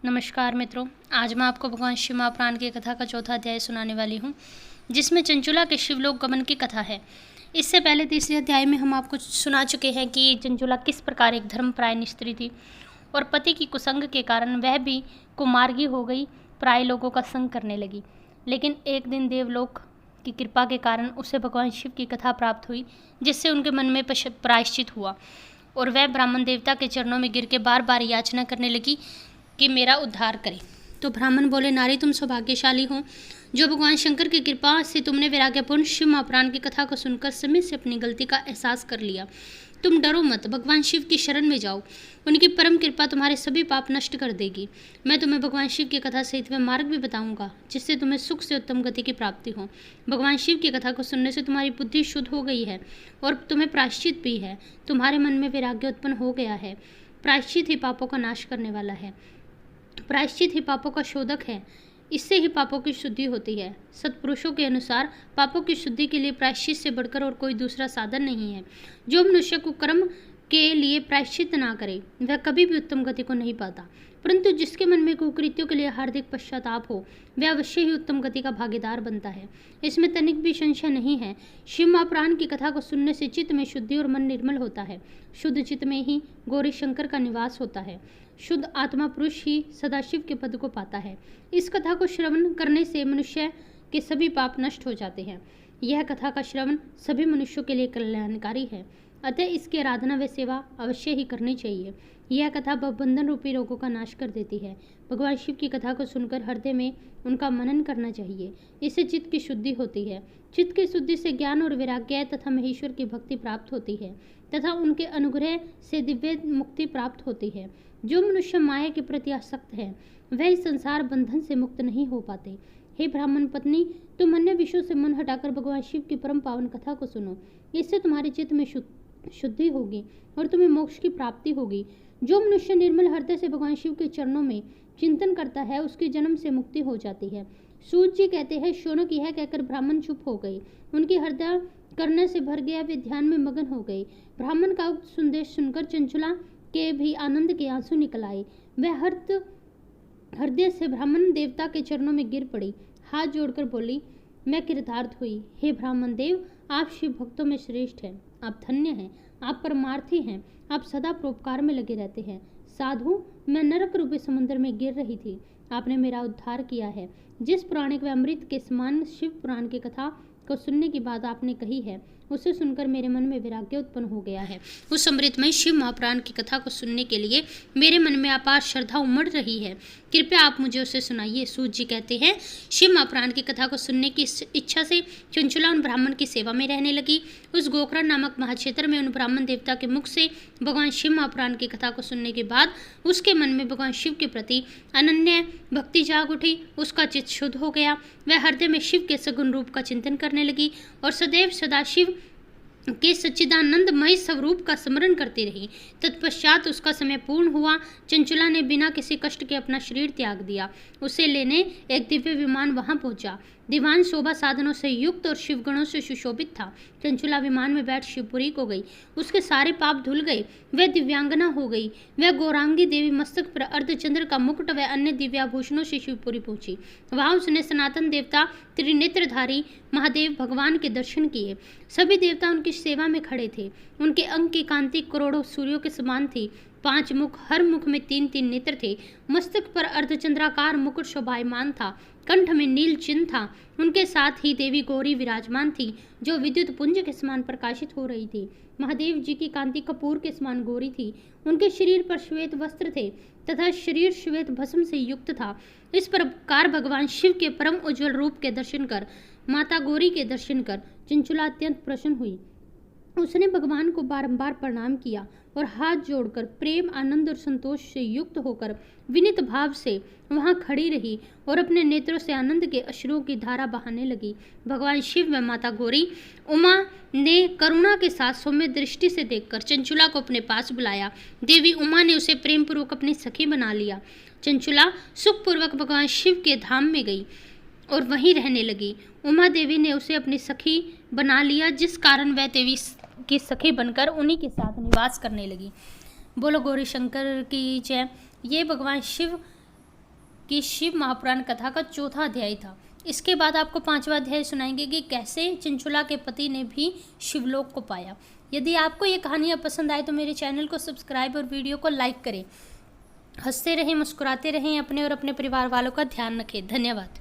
नमस्कार मित्रों, आज मैं आपको भगवान शिव महापुराण की कथा का चौथा अध्याय सुनाने वाली हूँ, जिसमें चंचुला के शिवलोक गमन की कथा है। इससे पहले तीसरे अध्याय में हम आपको सुना चुके हैं कि चंचुला किस प्रकार एक धर्मपरायण स्त्री थी और पति की कुसंग के कारण वह भी कुमार्गी हो गई, पराये लोगों का संग करने लगी। लेकिन एक दिन देवलोक की कृपा के कारण उसे भगवान शिव की कथा प्राप्त हुई, जिससे उनके मन में प्रायश्चित हुआ और वह ब्राह्मण देवता के चरणों में गिर के बार बार याचना करने लगी कि मेरा उद्धार करे। तो ब्राह्मण बोले, नारी तुम सौभाग्यशाली हो, जो भगवान शंकर की कृपा से तुमने वैराग्यपूर्ण शिव महापुराण की कथा को सुनकर समय से अपनी गलती का एहसास कर लिया। तुम डरो मत, भगवान शिव की शरण में जाओ, उनकी परम कृपा तुम्हारे सभी पाप नष्ट कर देगी। मैं तुम्हें भगवान शिव की कथा सहित वह मार्ग भी बताऊंगा, जिससे तुम्हें सुख से उत्तम गति की प्राप्ति हो। भगवान शिव की कथा को सुनने से तुम्हारी बुद्धि शुद्ध हो गई है और तुम्हें प्रायश्चित भी है। तुम्हारे मन में वैराग्य उत्पन्न हो गया है। प्रायश्चित ही पापों का नाश करने वाला है। प्रायश्चित ही पापों का शोधक है। इससे ही पापों की शुद्धि होती है। सत्पुरुषों के अनुसार पापों की शुद्धि के लिए प्रायश्चित से बढ़कर और कोई दूसरा साधन नहीं है। जो मनुष्य को कर्म के लिए प्रायश्चित ना करे, वह कभी भी उत्तम गति को नहीं पाता, परंतु जिसके मन में कुकृत्यों के लिए हार्दिक पश्चाताप हो, वह अवश्य ही उत्तम गति का भागीदार बनता है। इसमें तनिक भी संशय नहीं है। शिव महापुराण की कथा को सुनने से चित्त में शुद्धि और मन निर्मल होता है। शुद्ध चित्त में ही गौरी शंकर का निवास होता है। शुद्ध आत्मा पुरुष ही सदाशिव के पद को पाता है। इस कथा को श्रवण करने से मनुष्य के सभी पाप नष्ट हो जाते हैं। यह कथा का श्रवण सभी मनुष्यों के लिए कल्याणकारी है, अतः इसकी आराधना व सेवा अवश्य ही करनी चाहिए। यह कथा बंधन रूपी रोगों का नाश कर देती है। भगवान शिव की कथा को सुनकर हृदय में उनका मनन करना चाहिए। इससे चित्त की शुद्धि होती है। चित्त की शुद्धि से ज्ञान और वैराग्य तथा महेश्वर की भक्ति प्राप्त होती है तथा उनके अनुग्रह से दिव्य मुक्ति प्राप्त होती है। जो मनुष्य माया के प्रति आसक्त है, वह इस संसार बंधन से मुक्त नहीं हो पाते। हे ब्राह्मण पत्नी, तुम अन्य विषयों से मन हटाकर भगवान शिव की परम पावन कथा को सुनो। इससे तुम्हारे चित्त में शुद्धि होगी और तुम्हें मोक्ष की प्राप्ति होगी। जो मनुष्य निर्मल हृदय से भगवान शिव के चरणों में चिंतन करता है, उसके जन्म से मुक्ति हो जाती है। सूत जी कहते हैं, शौनक यह कहकर ब्राह्मण चुप हो गई। उनकी हृदय करने से भर गया, वे ध्यान में मगन हो गई। ब्राह्मण का उक्त संदेश सुनकर चंचुला के भी आनंद के आंसू निकल आए। वह हृदय से ब्राह्मण देवता के चरणों में गिर पड़ी, हाथ जोड़कर बोली, मैं कृतार्थ हुई। हे ब्राह्मण देव, आप शिव भक्तों में श्रेष्ठ हैं, आप धन्य हैं, आप परमार्थी हैं, आप सदा परोपकार में लगे रहते हैं। साधु, मैं नरक रूपी समुद्र में गिर रही थी, आपने मेरा उद्धार किया है। जिस पुराणिक व अमृत के समान शिव पुराण की कथा को सुनने की बात आपने कही है, उसे सुनकर मेरे मन में वैराग्य उत्पन्न हो गया है। उस अमृतमय शिव महापुराण की कथा को सुनने के लिए मेरे मन में अपार श्रद्धा उमड़ रही है। कृपया आप मुझे उसे सुनाइए। सूत जी कहते हैं, शिव महापुराण की कथा को सुनने की इच्छा से चंचुला उन ब्राह्मण की सेवा में रहने लगी। उस गोकर्ण नामक महाक्षेत्र में उन ब्राह्मण देवता के मुख से भगवान शिव महापुराण की कथा को सुनने के बाद उसके मन में भगवान शिव के प्रति अनन्य भक्ति जाग उठी। उसका चित्त शुद्ध हो गया। वह हृदय में शिव के सगुण रूप का चिंतन करने लगी और सदैव सदाशिव के सच्चिदानंदमय स्वरूप का स्मरण करती रही। तत्पश्चात उसका समय पूर्ण हुआ। चंचुला ने बिना किसी कष्ट के अपना शरीर त्याग दिया। उसे लेने एक दिव्य विमान वहां पहुंचा। दीवान शोभा साधनों से युक्त और शिवगणों से सुशोभित था। चंचुला विमान में बैठ शिवपुरी को गई। उसके सारे पाप धुल गए। वह दिव्यांगना हो गई। वह गौरांगी देवी मस्तक पर अर्धचंद्र का मुकुट व अन्य दिव्याभूषणों से शिवपुरी पहुंची। वहां उसने सनातन देवता त्रिनेत्रधारी महादेव भगवान के दर्शन किए। सभी देवता उनकी सेवा में खड़े थे। उनके अंग की कांति करोड़ों सूर्यों के समान थी। 5 मुख, हर मुख में 3-3 नेत्र थे। मस्तक पर अर्धचंद्राकार मुकुट शोभायमान था। कंठ में नील चिन्ह था। उनके साथ ही देवी गौरी विराजमान थी, जो विद्युत पुंज के समान प्रकाशित हो रही थी। महादेव जी की कांति कपूर के समान गोरी थी। उनके शरीर पर श्वेत वस्त्र थे तथा शरीर श्वेत भस्म से युक्त था। इस प्रकार भगवान शिव के परम उज्ज्वल रूप के दर्शन कर, माता गौरी के दर्शन कर चंचुला अत्यंत प्रसन्न हुई। उसने भगवान को बारंबार प्रणाम किया और हाथ जोड़कर प्रेम, आनंद और संतोष से युक्त होकर विनीत भाव से वहां खड़ी रही और अपने नेत्रों से आनंद के अश्रुओं की धारा बहाने लगी। भगवान शिव व माता गौरी उमा ने करुणा के साथ सौम्य दृष्टि से देखकर चंचुला को अपने पास बुलाया। देवी उमा ने उसे प्रेम पूर्वक अपनी सखी बना लिया। चंचुला सुखपूर्वक भगवान शिव के धाम में गई और वहीं रहने लगी। उमा देवी ने उसे अपनी सखी बना लिया, जिस कारण वह देवी की सखी बनकर उन्हीं के साथ निवास करने लगी। बोलो गौरी शंकर की जय। ये भगवान शिव कि शिव महापुराण कथा का चौथा अध्याय था। इसके बाद आपको 5वां अध्याय सुनाएंगे कि कैसे चंचुला के पति ने भी शिवलोक को पाया। यदि आपको ये कहानियाँ पसंद आए तो मेरे चैनल को सब्सक्राइब और वीडियो को लाइक करें। हंसते रहें, मुस्कुराते रहें, अपने और अपने परिवार वालों का ध्यान रखें। धन्यवाद।